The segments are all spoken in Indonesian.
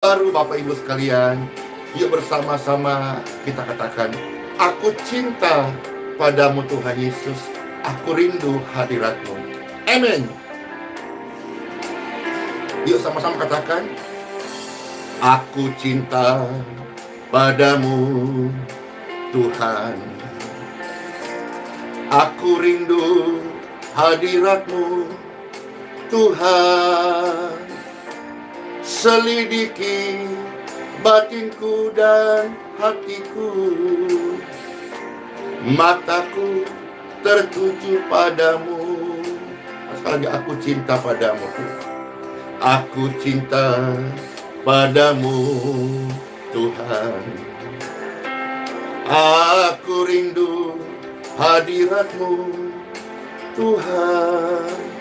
Baru Bapak Ibu sekalian, yuk bersama-sama kita katakan, aku cinta padamu Tuhan Yesus, aku rindu hadirat-Mu. Amin. Yuk sama-sama katakan, aku cinta padamu Tuhan, aku rindu hadirat-Mu Tuhan. Selidiki batinku dan hatiku, mataku tertuju padamu. Sekali lagi, aku cinta padamu Tuhan. Aku cinta padamu Tuhan. Aku rindu hadirat-Mu Tuhan.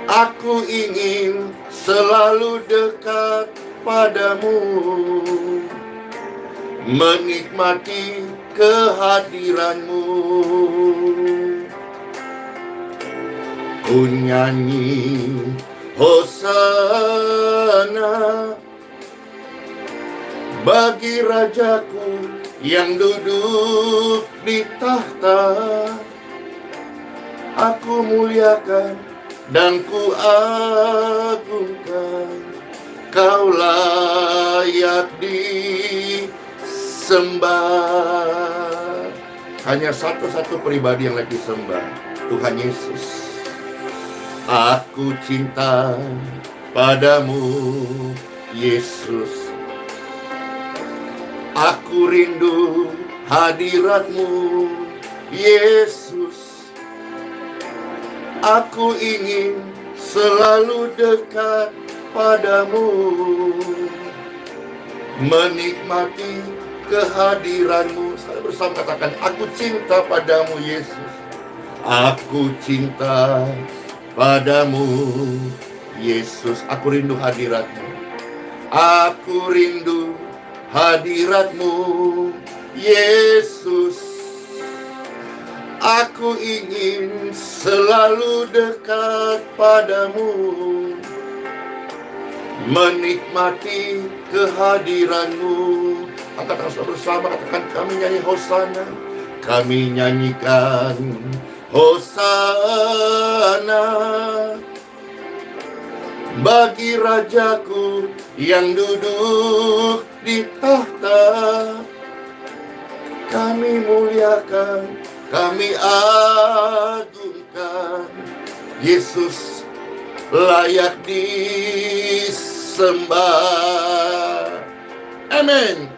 Aku ingin selalu dekat padamu, menikmati kehadiran-Mu. Ku nyanyi Hosana bagi Rajaku yang duduk di tahta. Aku muliakan dan ku agungkan, Kau layak disembah. Hanya satu-satu pribadi yang lagi sembah, Tuhan Yesus. Aku cinta padamu Yesus, aku rindu hadirat-Mu Yesus. Aku ingin selalu dekat padamu, menikmati kehadiran-Mu. Saya bersama katakan, aku cinta padamu Yesus. Aku cinta padamu Yesus. Aku rindu hadirat-Mu. Aku rindu hadirat-Mu Yesus. Aku ingin selalu dekat padamu, menikmati kehadiran-Mu. Angkat tangan bersama, katakan, kami nyanyi Hosana. Kami nyanyikan Hosana bagi Rajaku yang duduk di tahta. Kami muliakan, kami agungkan, Yesus layak disembah. Amin.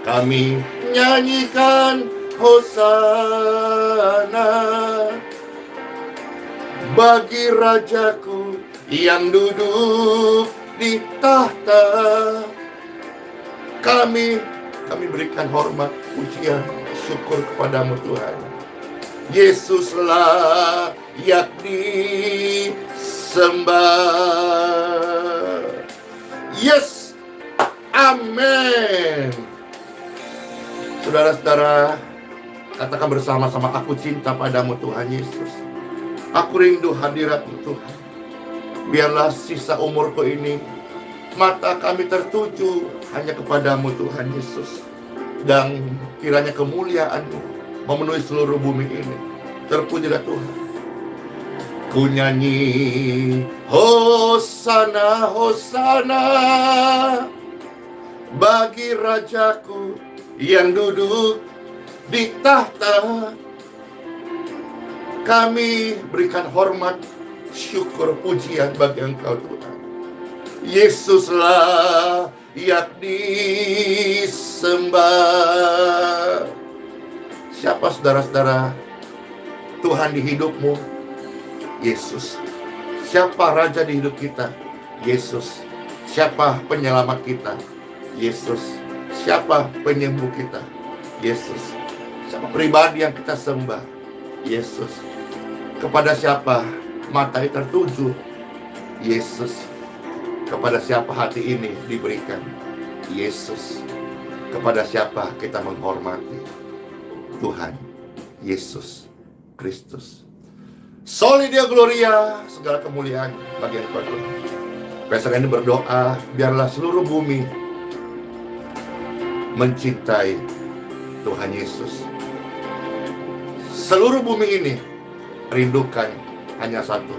Kami nyanyikan Hosana bagi Rajaku yang duduk di tahta. Kami berikan hormat, pujian, syukur kepadamu Tuhan. Yesus layak disembah. Yes, amin. Saudara-saudara, katakan bersama-sama, aku cinta padamu Tuhan Yesus. Aku rindu hadirat-Mu Tuhan. Biarlah sisa umurku ini mata kami tertuju hanya kepadamu Tuhan Yesus. Dan kiranya kemuliaan-Mu memenuhi seluruh bumi ini. Terpujilah Tuhan. Ku nyanyi Hosana, Hosana bagi Rajaku yang duduk di tahta. Kami berikan hormat, syukur, pujian bagi Engkau Tuhan. Yesuslah layak disembah. Siapa saudara-saudara Tuhan di hidupmu? Yesus. Siapa Raja di hidup kita? Yesus. Siapa penyelamat kita? Yesus. Siapa penyembuh kita? Yesus. Siapa pribadi yang kita sembah? Yesus. Kepada siapa mata tertuju? Yesus. Kepada siapa hati ini diberikan? Yesus. Kepada siapa kita menghormati? Tuhan Yesus Kristus. Soli Deo Gloria, segala kemuliaan bagi Engkau Tuhan. Besok ini berdoa, biarlah seluruh bumi mencintai Tuhan Yesus. Seluruh bumi ini rindukan hanya satu,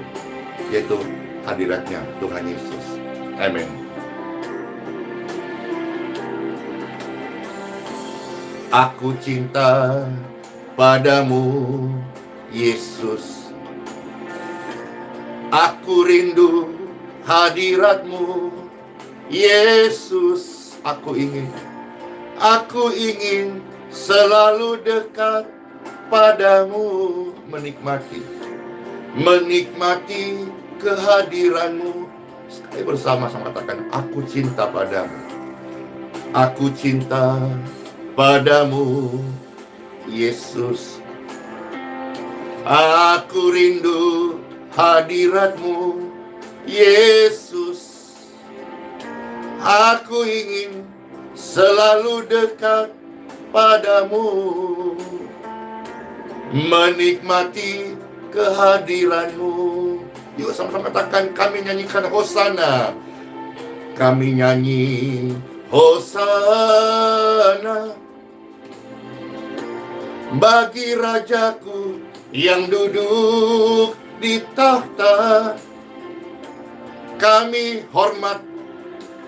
yaitu hadiratnya Tuhan Yesus. Amin. Aku cinta padamu, Yesus. Aku rindu hadiratmu, Yesus. Aku ingin selalu dekat padamu, menikmati kehadiranmu. Sekali bersama-sama katakan, aku cinta padamu. Aku cinta padamu, Yesus. Aku rindu hadiratmu, Yesus. Aku ingin selalu dekat padamu, menikmati kehadiranmu. Yuk sama-sama katakan, kami nyanyikan Hosana. Kami nyanyi Hosana bagi Rajaku yang duduk di tahta. Kami hormat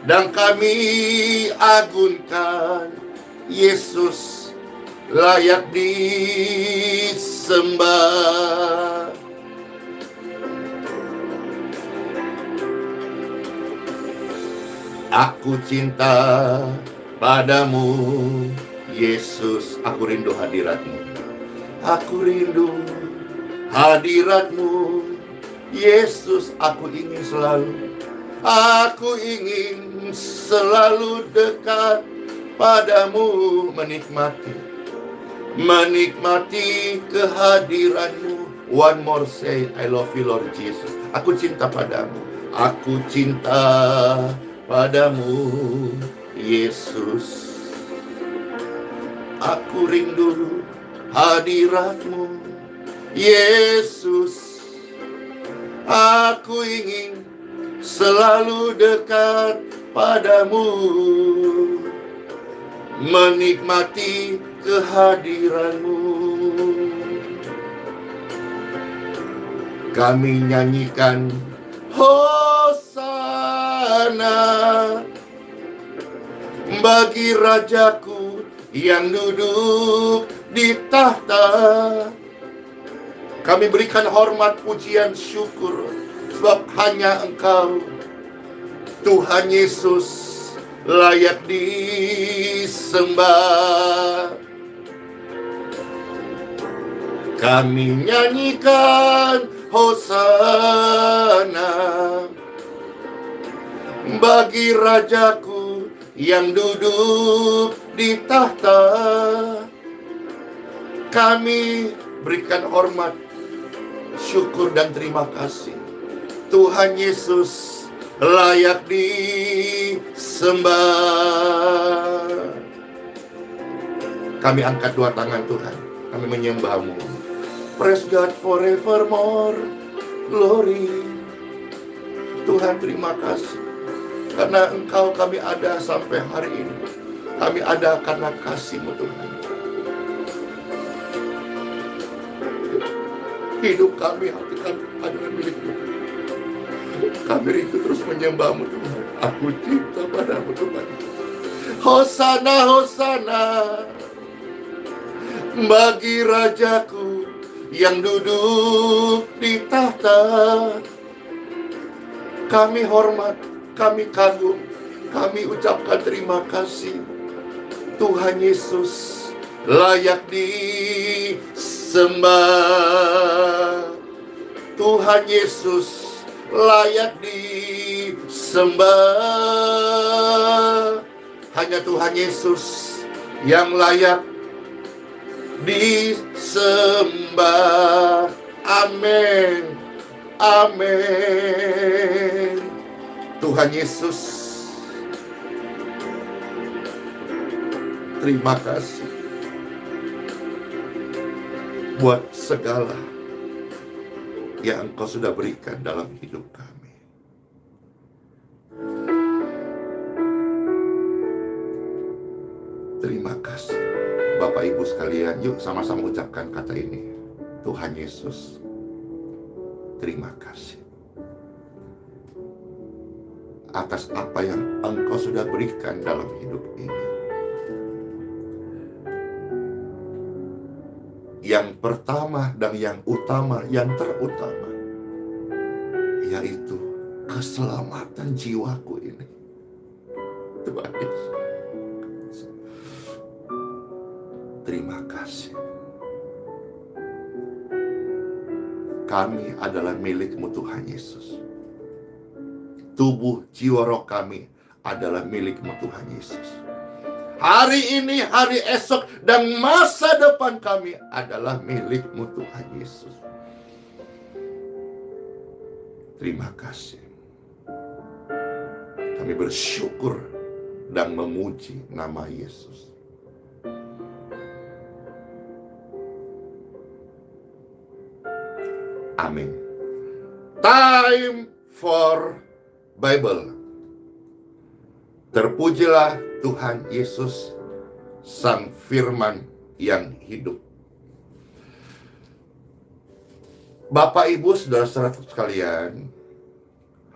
dan kami agungkan, Yesus layak disembah. Aku cinta padamu, Yesus. Aku rindu hadiratmu. Aku rindu hadiratmu, Yesus. Aku ingin selalu dekat padamu, menikmati kehadiranmu. One more say, I love you Lord Jesus. Aku cinta padamu. Aku cinta padamu, Yesus. Aku rindu hadiratmu, Yesus. Aku ingin selalu dekat padamu, menikmati kehadiranmu. Kami nyanyikan Hosana bagi Rajaku yang duduk di tahta. Kami berikan hormat, pujian, syukur, sebab hanya Engkau, Tuhan Yesus, layak disembah. Kami nyanyikan Hosana bagi Rajaku yang duduk di tahta. Kami berikan hormat, syukur dan terima kasih. Tuhan Yesus layak disembah. Kami angkat dua tangan Tuhan, kami menyembah-Mu. Praise God forevermore, glory. Tuhan terima kasih, karena Engkau kami ada sampai hari ini. Kami ada karena kasih-Mu Tuhan. Hidup kami, hati kami adalah milik-Mu. Kami rindu terus menyembah-Mu Tuhan. Aku cinta padamu Tuhan. Hosana, Hosana bagi Rajaku yang duduk di tahta. Kami hormat, kami kagum, kami ucapkan terima kasih. Tuhan Yesus layak disembah. Tuhan Yesus layak disembah. Hanya Tuhan Yesus yang layak disembah. Amin. Amin. Tuhan Yesus, terima kasih buat segala yang Engkau sudah berikan dalam hidup kami. Terima kasih. Bapak Ibu sekalian, yuk sama-sama ucapkan kata ini. Tuhan Yesus, terima kasih atas apa yang Engkau sudah berikan dalam hidup ini. Yang pertama dan yang utama, yang terutama, yaitu keselamatan jiwaku ini. Tuhan Yesus, terima kasih. Kami adalah milik-Mu Tuhan Yesus. Tubuh, jiwa, roh kami adalah milik-Mu Tuhan Yesus. Hari ini, hari esok, dan masa depan kami adalah milik-Mu Tuhan Yesus. Terima kasih. Kami bersyukur dan memuji nama Yesus. Amin. Time for Bible. Terpujilah Tuhan Yesus, Sang Firman yang hidup. Bapak, Ibu, saudara-saudara sekalian,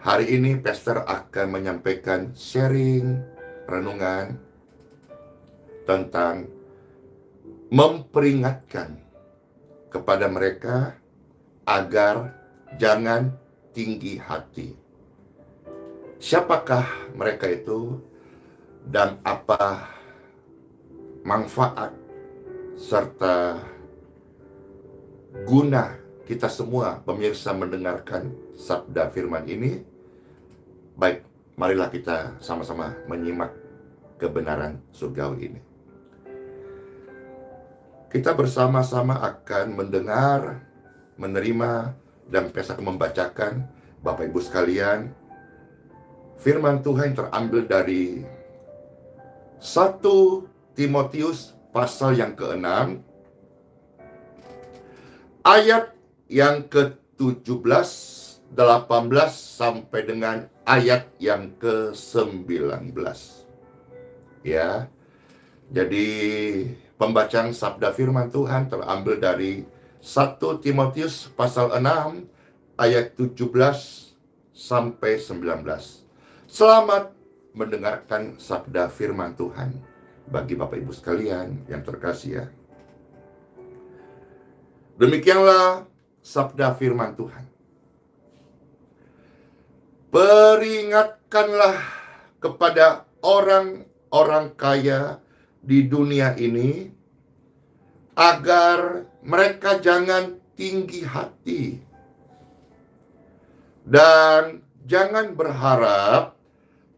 hari ini Pastor akan menyampaikan sharing renungan tentang memperingatkan kepada mereka agar jangan tinggi hati. Siapakah mereka itu dan apa manfaat serta guna kita semua pemirsa mendengarkan sabda firman ini? Baik, marilah kita sama-sama menyimak kebenaran surgawi ini. Kita bersama-sama akan mendengar, menerima, dan Pastor membacakan, Bapak Ibu sekalian, firman Tuhan terambil dari 1 Timotius pasal yang ke-6, ayat yang ke-17, 18 sampai dengan ayat yang ke-19. Ya. Jadi pembacaan sabda firman Tuhan terambil dari 1 Timotius pasal 6 ayat 17 sampai 19. Selamat mendengarkan sabda firman Tuhan bagi Bapak Ibu sekalian yang terkasih ya. Demikianlah sabda firman Tuhan. Peringatkanlah kepada orang-orang kaya di dunia ini agar mereka jangan tinggi hati dan jangan berharap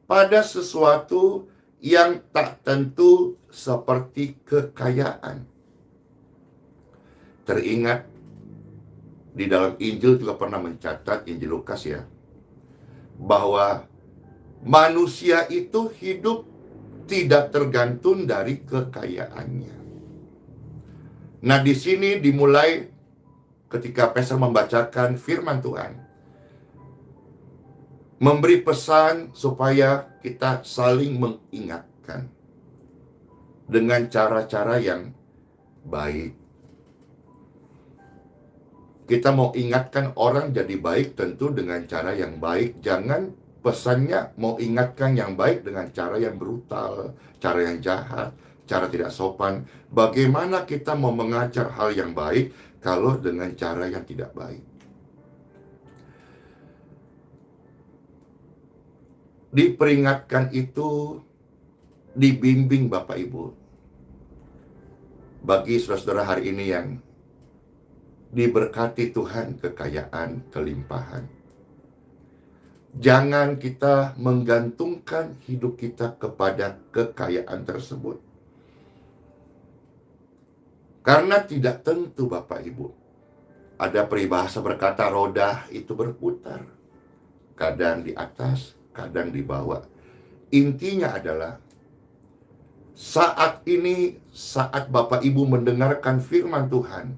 pada sesuatu yang tak tentu seperti kekayaan. Teringat di dalam Injil juga pernah mencatat, Injil Lukas ya, bahwa manusia itu hidup tidak tergantung dari kekayaannya. Nah, di sini dimulai ketika Pastor membacakan firman Tuhan, memberi pesan supaya kita saling mengingatkan dengan cara-cara yang baik. Kita mau ingatkan orang jadi baik tentu dengan cara yang baik. Jangan pesannya mau ingatkan yang baik dengan cara yang brutal, cara yang jahat, cara tidak sopan. Bagaimana kita mau mengajar hal yang baik kalau dengan cara yang tidak baik? Diperingatkan itu, dibimbing Bapak Ibu. Bagi saudara-saudara hari ini yang diberkati Tuhan kekayaan, kelimpahan, jangan kita menggantungkan hidup kita kepada kekayaan tersebut. Karena tidak tentu Bapak Ibu. Ada peribahasa berkata roda itu berputar. Kadang di atas, kadang di bawah. Intinya adalah saat ini, saat Bapak Ibu mendengarkan firman Tuhan,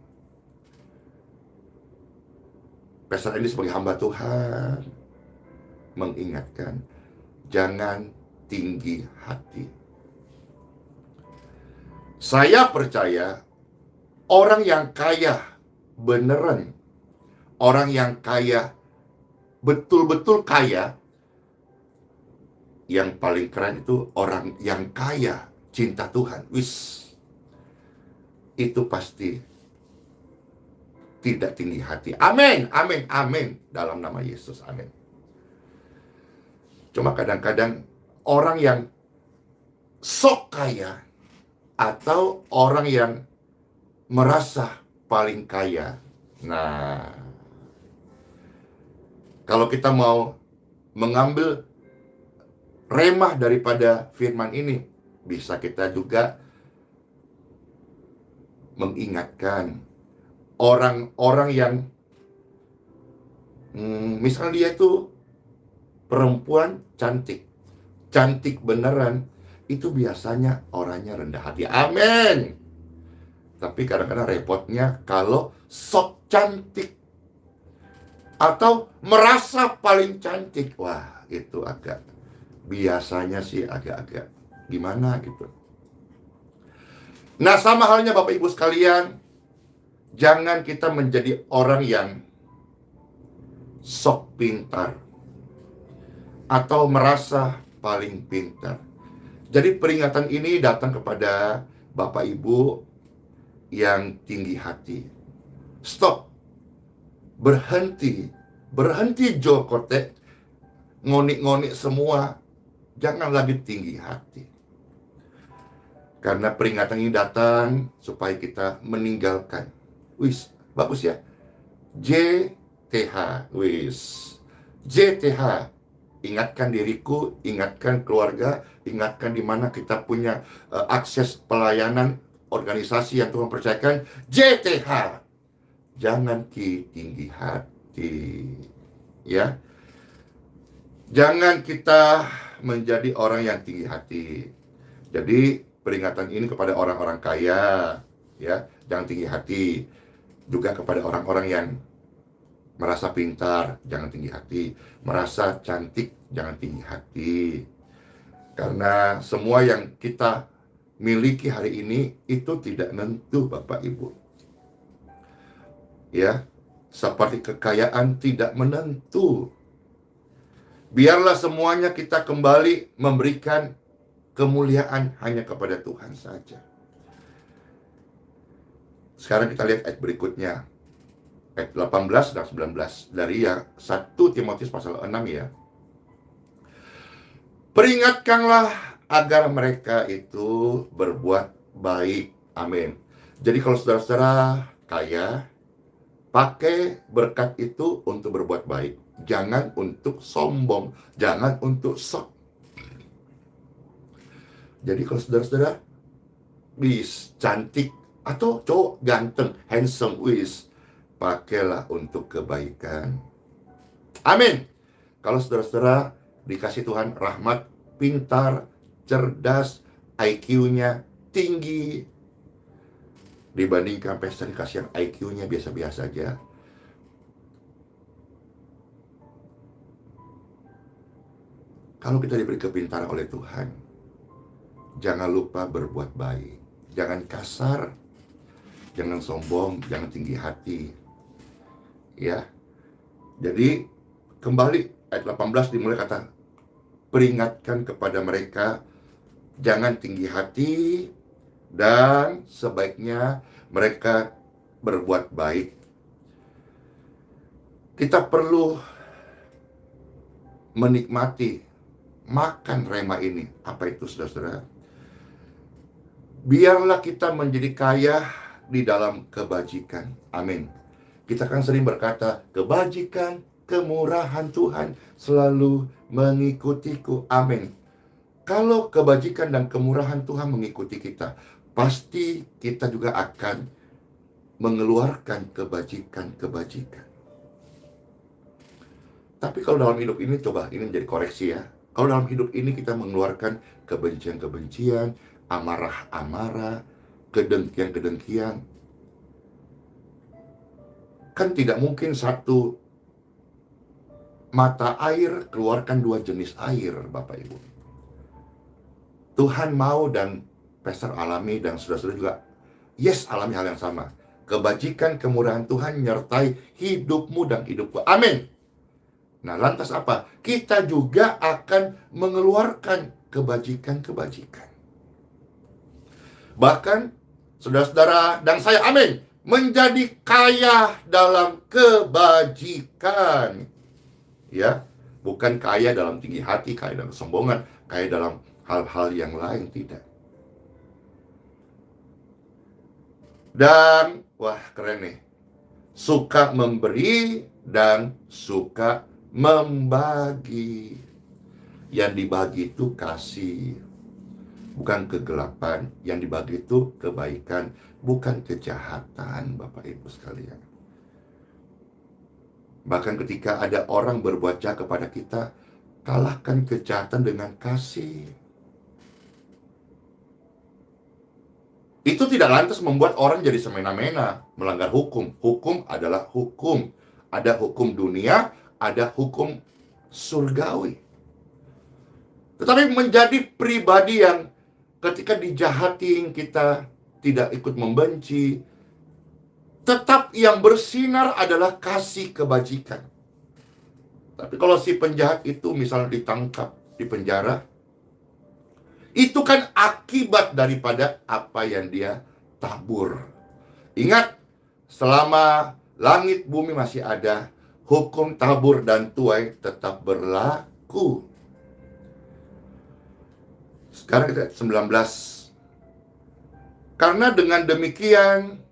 Pastor ini sebagai hamba Tuhan mengingatkan, jangan tinggi hati. Saya percaya orang yang kaya beneran, orang yang kaya, betul-betul kaya, yang paling keren itu orang yang kaya cinta Tuhan. Itu pasti tidak tinggi hati. Amin, amin, amin. Dalam nama Yesus, amin. Cuma kadang-kadang orang yang sok kaya atau orang yang merasa paling kaya. Nah, kalau kita mau mengambil remah daripada firman ini, bisa kita juga mengingatkan orang-orang yang misalnya dia itu perempuan cantik beneran, itu biasanya orangnya rendah hati. Amin. Tapi kadang-kadang repotnya kalau sok cantik atau merasa paling cantik, wah itu biasanya sih agak-agak gimana gitu. Nah, sama halnya Bapak Ibu sekalian, jangan kita menjadi orang yang sok pintar atau merasa paling pintar. Jadi peringatan ini datang kepada Bapak Ibu yang tinggi hati. Stop. Berhenti jokotek, ngonik-ngonik semua. Jangan lagi tinggi hati. Karena peringatan ini datang supaya kita meninggalkan. Bagus ya. JTH. JTH. Ingatkan diriku, ingatkan keluarga, ingatkan di mana kita punya akses pelayanan organisasi yang Tuhan percayakan. JTH. Jangan tinggi hati. Ya. Jangan kita menjadi orang yang tinggi hati. Jadi peringatan ini kepada orang-orang kaya, ya, jangan tinggi hati. Juga kepada orang-orang yang merasa pintar, jangan tinggi hati. Merasa cantik, jangan tinggi hati. Karena semua yang kita miliki hari ini itu tidak nentu, Bapak Ibu. Ya, seperti kekayaan tidak menentu. Biarlah semuanya kita kembali memberikan kemuliaan hanya kepada Tuhan saja. Sekarang kita lihat ayat berikutnya. Ayat 18 dan 19. Dari 1 Timotius pasal 6 ya. Peringatkanlah agar mereka itu berbuat baik. Amin. Jadi kalau saudara-saudara kaya, pakai berkat itu untuk berbuat baik. Jangan untuk sombong. Jangan untuk sok. Jadi kalau saudara-saudara cantik atau cowok ganteng, handsome, pakailah untuk kebaikan. Amin. Kalau saudara-saudara dikasih Tuhan rahmat, pintar, cerdas, IQ-nya tinggi, dibandingkan pesta dikasih yang IQ-nya biasa-biasa aja. Kalau kita diberi kepintaran oleh Tuhan, jangan lupa berbuat baik. Jangan kasar, jangan sombong, jangan tinggi hati. Ya. Jadi kembali ayat 18 dimulai kata peringatkan kepada mereka jangan tinggi hati dan sebaiknya mereka berbuat baik. Kita perlu menikmati makan rema ini. Apa itu, saudara-saudara? Biarlah kita menjadi kaya di dalam kebajikan. Amin. Kita kan sering berkata, kebajikan, kemurahan Tuhan selalu mengikutiku. Amin. Kalau kebajikan dan kemurahan Tuhan mengikuti kita, pasti kita juga akan mengeluarkan kebajikan-kebajikan. Tapi kalau dalam hidup ini, coba ini menjadi koreksi ya. Kalau dalam hidup ini kita mengeluarkan kebencian-kebencian, amarah-amarah, kedengkian-kedengkian, kan tidak mungkin satu mata air keluarkan dua jenis air, Bapak Ibu. Tuhan mau dan Pastor alami dan saudara-saudara juga alami hal yang sama. Kebajikan, kemurahan Tuhan nyertai hidupmu dan hidupku. Amin. Nah, lantas apa? Kita juga akan mengeluarkan kebajikan-kebajikan. Bahkan, saudara-saudara dan saya, amin, menjadi kaya dalam kebajikan. Ya, bukan kaya dalam tinggi hati, kaya dalam kesombongan, kaya dalam hal-hal yang lain, tidak. Dan, wah keren nih, suka memberi dan suka membagi. Yang dibagi itu kasih, bukan kegelapan. Yang dibagi itu kebaikan, bukan kejahatan, Bapak Ibu sekalian. Bahkan ketika ada orang berbuat jahat kepada kita, kalahkan kejahatan dengan kasih. Itu tidak lantas membuat orang jadi semena-mena, melanggar hukum. Hukum adalah hukum. Ada hukum dunia, ada hukum surgawi. Tetapi menjadi pribadi yang ketika dijahatin, kita tidak ikut membenci. Tetap yang bersinar adalah kasih kebajikan. Tapi kalau si penjahat itu misalnya ditangkap, di penjara, itu kan akibat daripada apa yang dia tabur. Ingat, selama langit bumi masih ada, hukum tabur dan tuai tetap berlaku. Sekarang kita 19. Karena dengan demikian,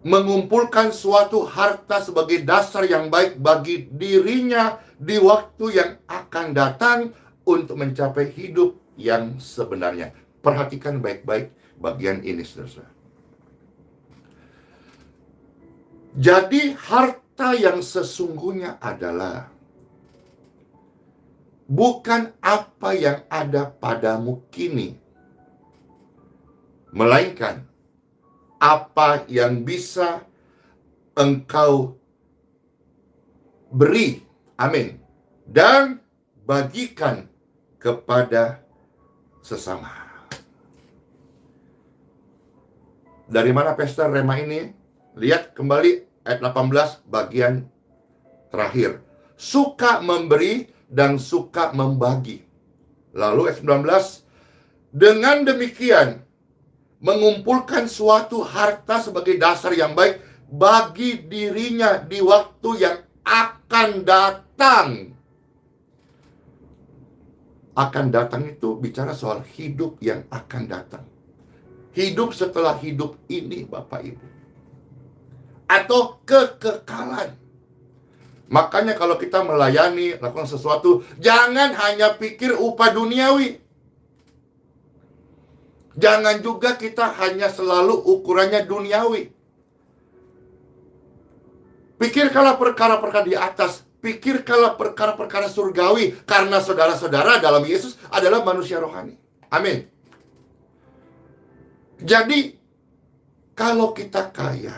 mengumpulkan suatu harta sebagai dasar yang baik bagi dirinya di waktu yang akan datang untuk mencapai hidup yang sebenarnya. Perhatikan baik-baik bagian ini, saudara. Jadi harta yang sesungguhnya adalah bukan apa yang ada padamu kini, melainkan apa yang bisa engkau beri, amin, dan bagikan kepada sesama. Dari mana pesta rema ini? Lihat kembali ayat 18 bagian terakhir. Suka memberi dan suka membagi. Lalu ayat 19, dengan demikian mengumpulkan suatu harta sebagai dasar yang baik bagi dirinya di waktu yang akan datang. Akan datang itu bicara soal hidup yang akan datang. Hidup setelah hidup ini, Bapak Ibu. Atau kekekalan. Makanya kalau kita melayani, lakukan sesuatu, jangan hanya pikir upah duniawi. Jangan juga kita hanya selalu ukurannya duniawi. Pikirkanlah perkara-perkara di atas. Pikirkanlah perkara-perkara surgawi. Karena saudara-saudara dalam Yesus adalah manusia rohani. Amin. Jadi, kalau kita kaya,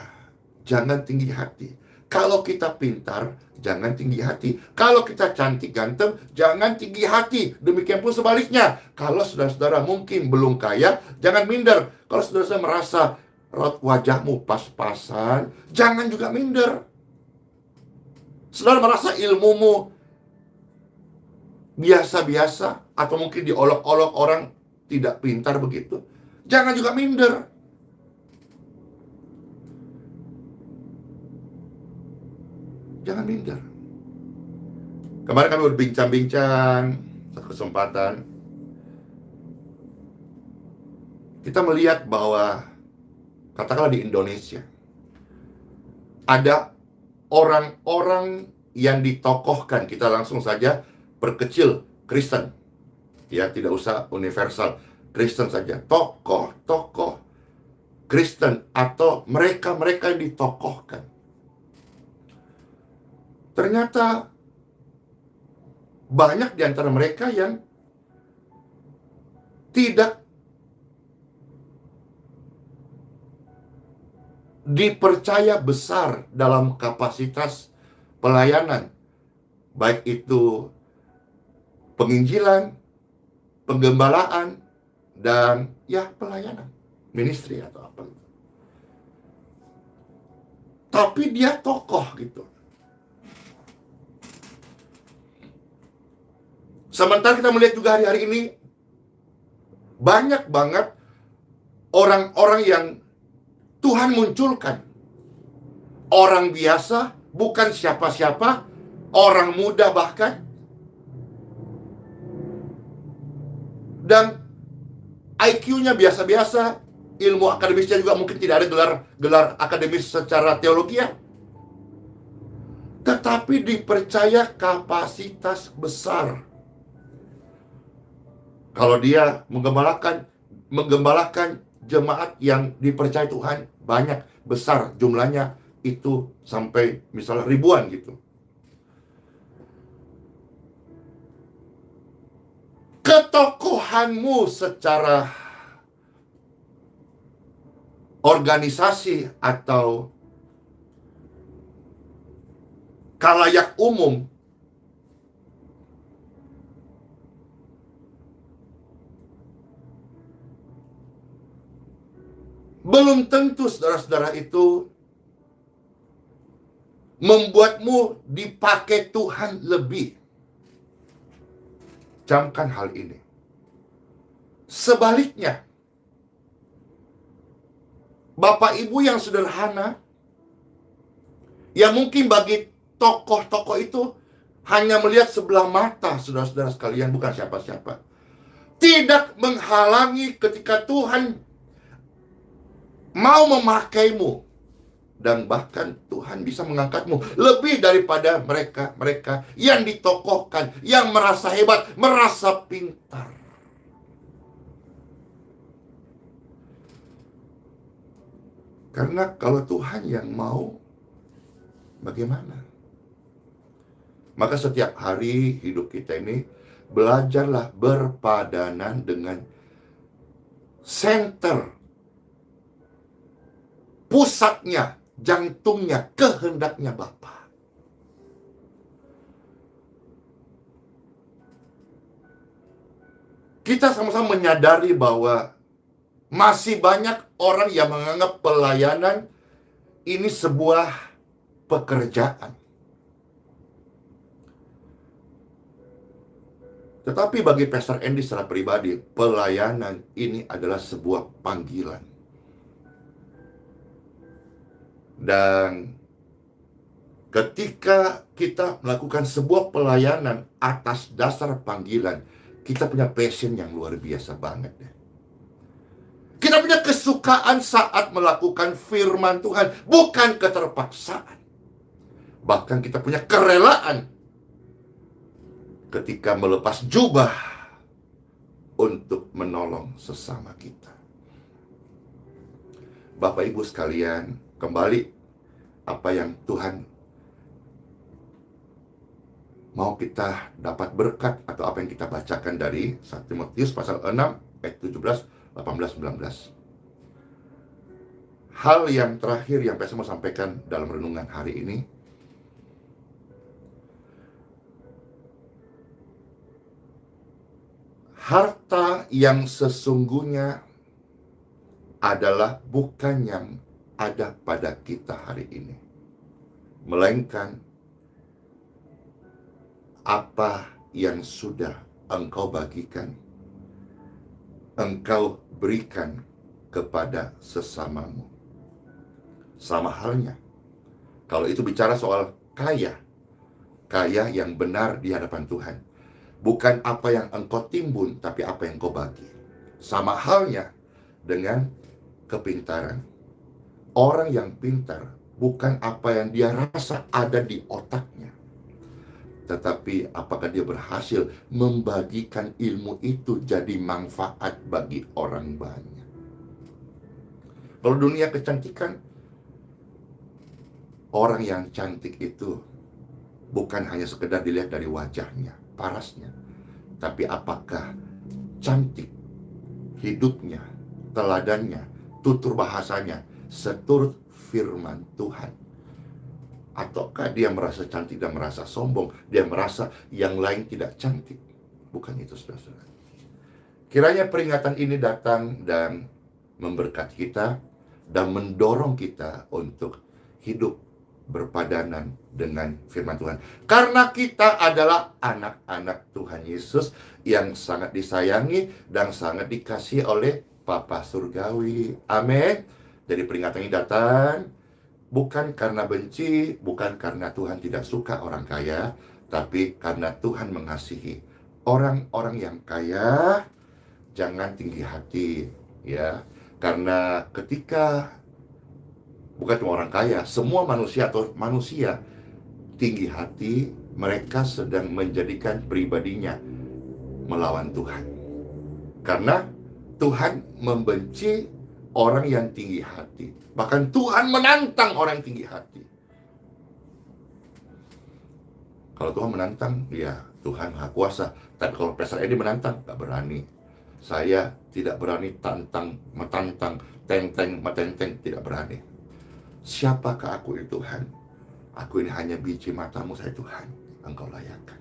jangan tinggi hati. Kalau kita pintar, jangan tinggi hati. Kalau kita cantik ganteng, jangan tinggi hati. Demikian pun sebaliknya. Kalau saudara-saudara mungkin belum kaya, jangan minder. Kalau saudara-saudara merasa raut wajahmu pas-pasan, jangan juga minder. Saudara merasa ilmumu biasa-biasa, atau mungkin diolok-olok orang tidak pintar begitu, jangan juga minder. Jangan minder. Kemarin kami berbincang-bincang satu kesempatan. Kita melihat bahwa katakanlah di Indonesia ada orang-orang yang ditokohkan. Kita langsung saja perkecil Kristen. Ya, tidak usah universal. Kristen saja. Tokoh-tokoh Kristen atau mereka-mereka yang ditokohkan. Ternyata banyak di antara mereka yang tidak dipercaya besar dalam kapasitas pelayanan. Baik itu penginjilan, penggembalaan, dan ya pelayanan, ministry atau apa gitu. Tapi dia tokoh gitu. Sementara kita melihat juga hari-hari ini banyak banget orang-orang yang Tuhan munculkan. Orang biasa, bukan siapa-siapa, orang muda bahkan. Dan IQ-nya biasa-biasa, ilmu akademisnya juga mungkin tidak ada gelar akademis secara teologi ya. Tetapi dipercaya kapasitas besar. Kalau dia menggembalakan jemaat yang dipercaya Tuhan banyak, besar jumlahnya, itu sampai misalnya ribuan gitu. Ketokohanmu secara organisasi atau khalayak umum belum tentu saudara-saudara itu membuatmu dipakai Tuhan lebih. Camkan hal ini. Sebaliknya, Bapak Ibu yang sederhana, yang mungkin bagi tokoh-tokoh itu hanya melihat sebelah mata, saudara-saudara sekalian, bukan siapa-siapa, tidak menghalangi ketika Tuhan mau memakaimu. Dan bahkan Tuhan bisa mengangkatmu lebih daripada mereka yang ditokohkan, yang merasa hebat, merasa pintar. Karena kalau Tuhan yang mau, bagaimana? Maka setiap hari hidup kita ini, belajarlah berpadanan dengan center, pusatnya, jantungnya, kehendaknya Bapa. Kita sama-sama menyadari bahwa masih banyak orang yang menganggap pelayanan ini sebuah pekerjaan. Tetapi bagi Pastor Andy secara pribadi, pelayanan ini adalah sebuah panggilan. Dan ketika kita melakukan sebuah pelayanan atas dasar panggilan, kita punya passion yang luar biasa banget deh. Kita punya kesukaan saat melakukan firman Tuhan, bukan keterpaksaan. Bahkan kita punya kerelaan ketika melepas jubah untuk menolong sesama kita. Bapak Ibu sekalian, kembali apa yang Tuhan mau kita dapat berkat atau apa yang kita bacakan dari 1 Timotius pasal 6 ayat 17, 18, 19. Hal yang terakhir yang saya mau sampaikan dalam renungan hari ini, harta yang sesungguhnya adalah bukan yang ada pada kita hari ini, melainkan apa yang sudah engkau bagikan, engkau berikan kepada sesamamu. Sama halnya, kalau itu bicara soal kaya yang benar di hadapan Tuhan, bukan apa yang engkau timbun, tapi apa yang engkau bagi. Sama halnya dengan kepintaran. Orang yang pintar bukan apa yang dia rasa ada di otaknya, tetapi apakah dia berhasil membagikan ilmu itu jadi manfaat bagi orang banyak. Kalau dunia kecantikan, orang yang cantik itu bukan hanya sekedar dilihat dari wajahnya, parasnya, tapi apakah cantik hidupnya, teladannya, tutur bahasanya seturut firman Tuhan. Ataukah dia merasa cantik dan merasa sombong, dia merasa yang lain tidak cantik. Bukan itu, saudara-saudara. Kiranya peringatan ini datang dan memberkati kita dan mendorong kita untuk hidup berpadanan dengan firman Tuhan. Karena kita adalah anak-anak Tuhan Yesus yang sangat disayangi dan sangat dikasihi oleh Bapa Surgawi. Amin. Jadi peringatan ini datang bukan karena benci, bukan karena Tuhan tidak suka orang kaya, tapi karena Tuhan mengasihi orang-orang yang kaya. Jangan tinggi hati, ya. Karena ketika bukan cuma orang kaya, semua manusia atau manusia tinggi hati, mereka sedang menjadikan pribadinya melawan Tuhan. Karena Tuhan membenci orang yang tinggi hati. Bahkan Tuhan menantang orang yang tinggi hati. Kalau Tuhan menantang, ya Tuhan Maha Kuasa. Tapi kalau Pastor Edi menantang, gak berani. Saya tidak berani metantang, metenteng, tidak berani. Siapakah aku ini Tuhan? Aku ini hanya biji matamu, saya Tuhan. Engkau layakkan.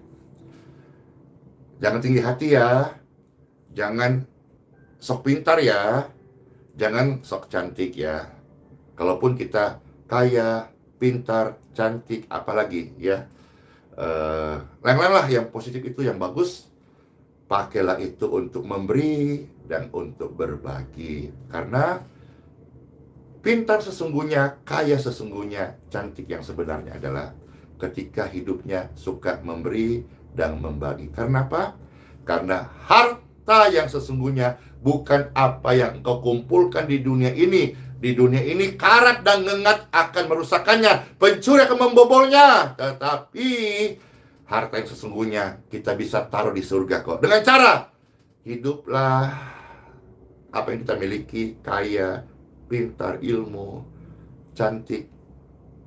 Jangan tinggi hati ya. Jangan sok pintar ya. Jangan sok cantik ya. Kalaupun kita kaya, pintar, cantik, apalagi ya. Lain-lain lah yang positif itu, yang bagus. Pakailah itu untuk memberi dan untuk berbagi. Karena pintar sesungguhnya, kaya sesungguhnya, cantik yang sebenarnya adalah ketika hidupnya suka memberi dan membagi. Karena apa? Karena harta yang sesungguhnya bukan apa yang engkau kumpulkan di dunia ini. Di dunia ini karat dan ngengat akan merusakkannya, pencuri akan membobolnya. Tetapi harta yang sesungguhnya kita bisa taruh di surga kok. Dengan cara hiduplah apa yang kita miliki, kaya, pintar, ilmu, cantik,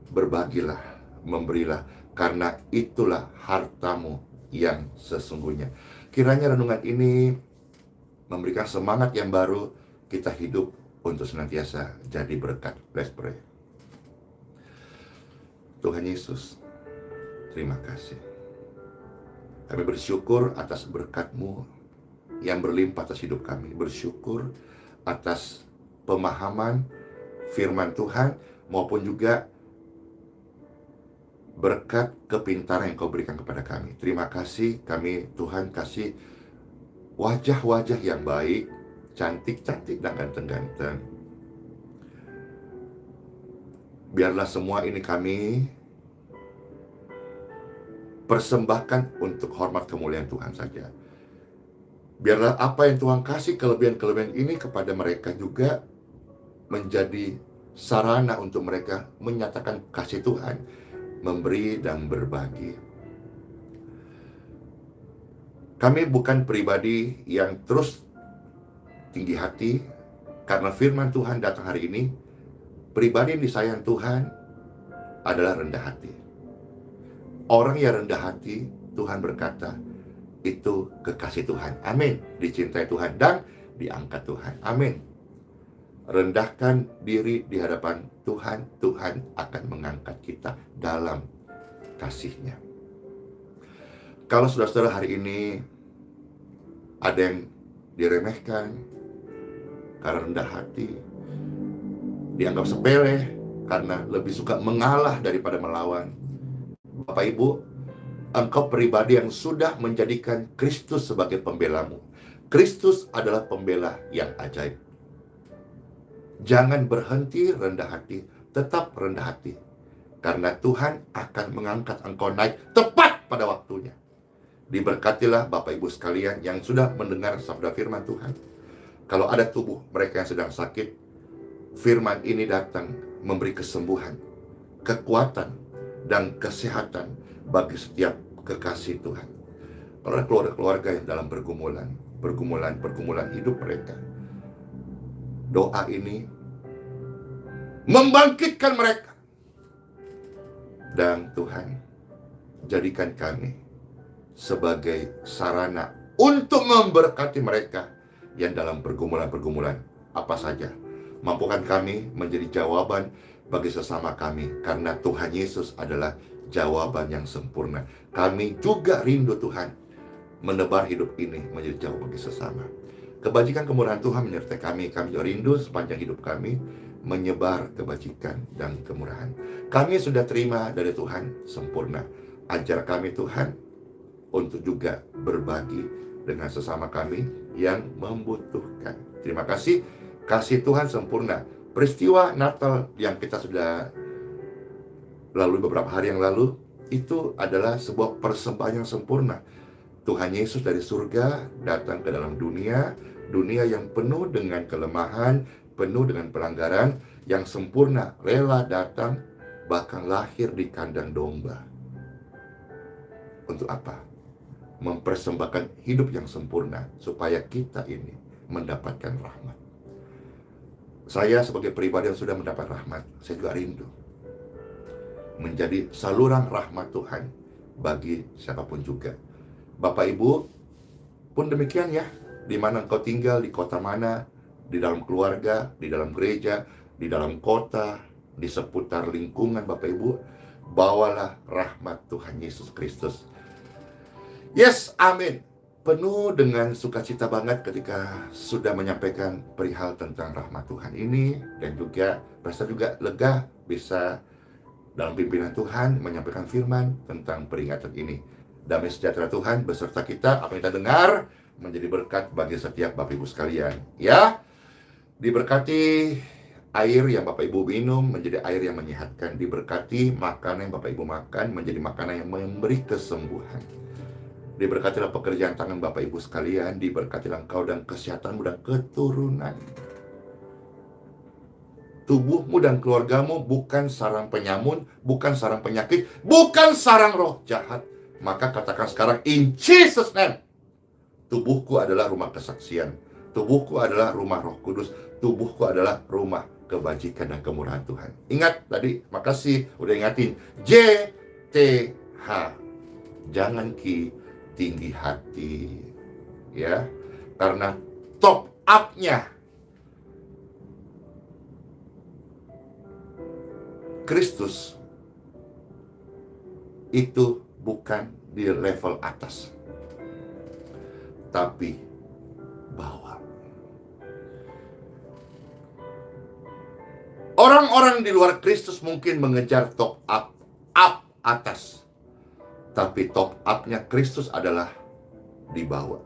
berbagilah, memberilah, karena itulah hartamu yang sesungguhnya. Kiranya renungan ini memberikan semangat yang baru, kita hidup untuk senantiasa jadi berkat. Let's pray. Tuhan Yesus, terima kasih. Kami bersyukur atas berkat-Mu yang berlimpah atas hidup kami. Bersyukur atas pemahaman firman Tuhan, maupun juga berkat kepintaran yang Kau berikan kepada kami. Terima kasih, kami Tuhan kasih wajah-wajah yang baik, cantik-cantik dan ganteng-ganteng. Biarlah semua ini kami persembahkan untuk hormat kemuliaan Tuhan saja. Biarlah apa yang Tuhan kasih, kelebihan-kelebihan ini kepada mereka juga menjadi sarana untuk mereka menyatakan kasih Tuhan, memberi dan berbagi. Kami bukan pribadi yang terus tinggi hati, karena firman Tuhan datang hari ini. Pribadi yang disayang Tuhan adalah rendah hati. Orang yang rendah hati, Tuhan berkata, itu kekasih Tuhan. Amin. Dicintai Tuhan dan diangkat Tuhan. Amin. Rendahkan diri di hadapan Tuhan, Tuhan akan mengangkat kita dalam kasih-Nya. Kalau saudara-saudara hari ini ada yang diremehkan karena rendah hati, dianggap sepele karena lebih suka mengalah daripada melawan, Bapak Ibu, engkau pribadi yang sudah menjadikan Kristus sebagai pembelamu. Kristus adalah pembela yang ajaib. Jangan berhenti rendah hati, tetap rendah hati. Karena Tuhan akan mengangkat engkau naik tepat pada waktunya. Diberkatilah Bapak Ibu sekalian yang sudah mendengar sabda firman Tuhan. Kalau ada tubuh mereka yang sedang sakit, firman ini datang memberi kesembuhan, kekuatan, dan kesehatan bagi setiap kekasih Tuhan. Kalau ada keluarga-keluarga yang dalam pergumulan hidup mereka, doa ini membangkitkan mereka. Dan Tuhan, jadikan kami sebagai sarana untuk memberkati mereka yang dalam pergumulan-pergumulan apa saja. Mampukan kami menjadi jawaban bagi sesama kami, karena Tuhan Yesus adalah jawaban yang sempurna. Kami juga rindu Tuhan menebar hidup ini menjadi jawaban bagi sesama. Kebajikan kemurahan Tuhan menyertai kami. Kami rindu sepanjang hidup kami menyebar kebajikan dan kemurahan. Kami sudah terima dari Tuhan sempurna. Ajar kami Tuhan untuk juga berbagi dengan sesama kami yang membutuhkan. Terima kasih. Kasih Tuhan sempurna. Peristiwa Natal yang kita sudah lalui beberapa hari yang lalu, itu adalah sebuah persembahan yang sempurna. Tuhan Yesus dari surga datang ke dalam dunia yang penuh dengan kelemahan, penuh dengan pelanggaran, yang sempurna, rela datang, bahkan lahir di kandang domba. Untuk apa? Mempersembahkan hidup yang sempurna, supaya kita ini mendapatkan rahmat. Saya sebagai pribadi yang sudah mendapat rahmat, saya juga rindu menjadi saluran rahmat Tuhan bagi siapapun juga. Bapak Ibu pun demikian ya, di mana engkau tinggal, di kota mana, di dalam keluarga, di dalam gereja, di dalam kota, di seputar lingkungan Bapak Ibu, bawalah rahmat Tuhan Yesus Kristus. Yes, amin. Penuh dengan sukacita banget ketika sudah menyampaikan perihal tentang rahmat Tuhan ini, dan juga rasa juga lega bisa dalam pimpinan Tuhan menyampaikan firman tentang peringatan ini. Damai sejahtera Tuhan beserta kita, apa yang kita dengar menjadi berkat bagi setiap Bapak Ibu sekalian. Ya, diberkati air yang Bapak Ibu minum menjadi air yang menyehatkan. Diberkati makanan yang Bapak Ibu makan menjadi makanan yang memberi kesembuhan. Diberkatilah pekerjaan tangan Bapak Ibu sekalian. Diberkatilah engkau dan kesehatanmu dan keturunan. Tubuhmu dan keluargamu bukan sarang penyamun, bukan sarang penyakit, bukan sarang roh jahat. Maka katakan sekarang, in Jesus name, tubuhku adalah rumah kesaksian, tubuhku adalah rumah Roh Kudus, tubuhku adalah rumah kebajikan dan kemurahan Tuhan. Ingat tadi, makasih udah ingatin, JTH, jangan tinggi hati, ya, karena top up-nya Kristus itu bukan di level atas, tapi bawah. Orang-orang di luar Kristus mungkin mengejar top up atas, tapi top up-nya Kristus adalah di bawah.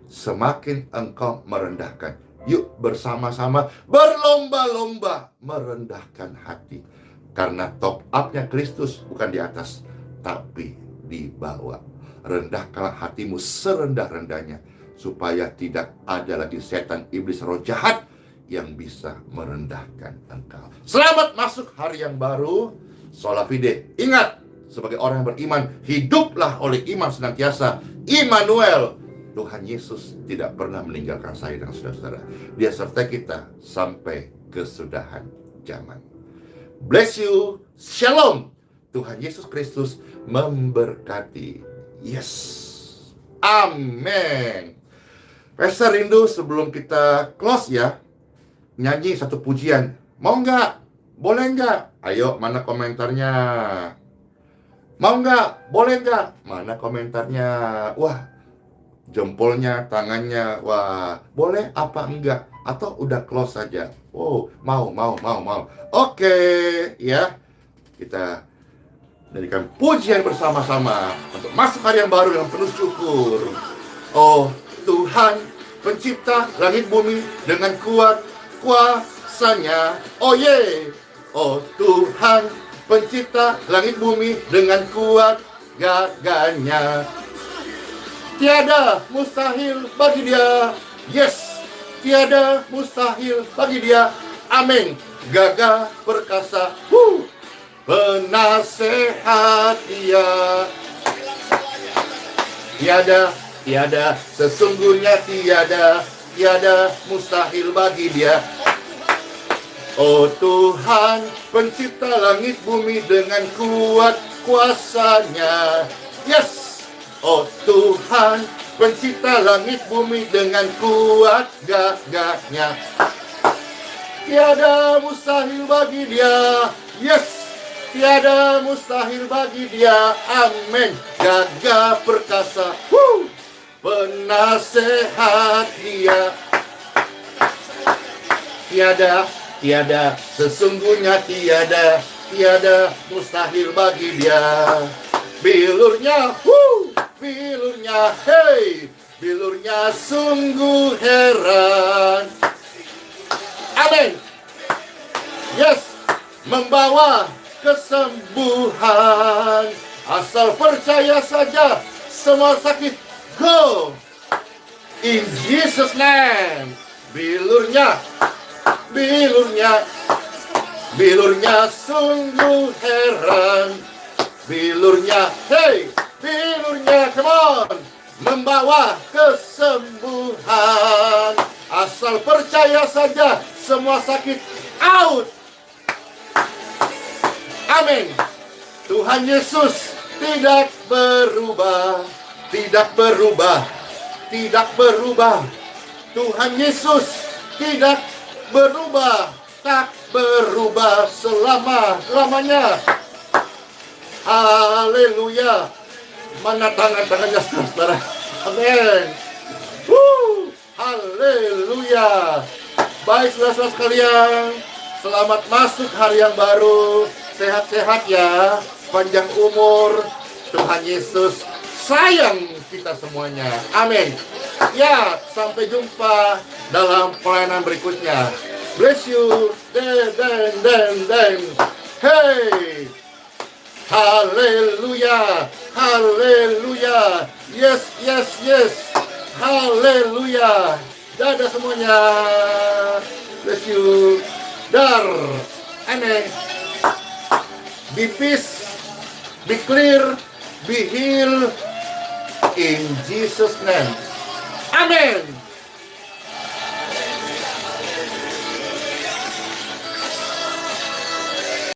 Semakin engkau merendahkan, yuk bersama-sama berlomba-lomba merendahkan hati. Karena top up-nya Kristus bukan di atas, tapi di bawah. Rendahkanlah hatimu serendah-rendahnya, supaya tidak ada lagi setan, iblis, roh jahat yang bisa merendahkan engkau. Selamat masuk hari yang baru. Sola fide. Ingat, sebagai orang yang beriman, hiduplah oleh iman senantiasa. Immanuel, Tuhan Yesus tidak pernah meninggalkan saya dan saudara-saudara. Dia sertai kita sampai kesudahan zaman. Bless you. Shalom. Tuhan Yesus Kristus memberkati. Yes. Amin. Pastor rindu sebelum kita close ya, nyanyi satu pujian. Mau nggak? Boleh nggak? Ayo, mana komentarnya? Mau nggak? Boleh nggak? Mana komentarnya? Wah, jempolnya, tangannya. Wah, boleh apa enggak? Atau udah close saja? Oh, mau. Oke, ya. Kita jadikan pujian bersama-sama untuk masuk hari yang baru dengan penuh syukur. Oh Tuhan, pencipta langit bumi dengan kuat kuasanya. Oh ye. Oh Tuhan, pencipta langit bumi dengan kuat gagahnya. Tiada mustahil bagi dia. Yes, tiada mustahil bagi dia. Amin. Gagah perkasa. Penasehat dia. Tiada, sesungguhnya tiada mustahil bagi dia. Oh Tuhan, pencipta langit bumi dengan kuat kuasanya. Yes. Oh Tuhan, pencipta langit bumi dengan kuat gagahnya. Tiada mustahil bagi dia. Yes. Tiada mustahil bagi dia. Amin. Gagah perkasa. penasehat Dia. Tiada, sesungguhnya tiada mustahil bagi Dia. Bilurnya, hey, bilurnya sungguh heran. Amin. Yes, membawa kesembuhan. Asal percaya saja, semua sakit go. In Jesus name. Bilurnya sungguh heran. Bilurnya, hey, bilurnya, come on, membawa kesembuhan. Asal percaya saja, semua sakit out. Amin. Tuhan Yesus tidak berubah. Tuhan Yesus tidak berubah, tak berubah selama-lamanya. Haleluya. Mana tangan-tangannya, saudara? Amin. Haleluya. Baik, saudara-saudara sekalian, selamat masuk hari yang baru. Sehat-sehat ya, panjang umur. Tuhan Yesus sayang kita semuanya. Amin. Ya, sampai jumpa dalam pelayanan berikutnya. Bless you. Dan. Hey. Haleluya. Yes. Haleluya. Dadah semuanya. Bless you. Dar. Amin. Be peace. Be clear. Be healed. In Jesus' name. Amen.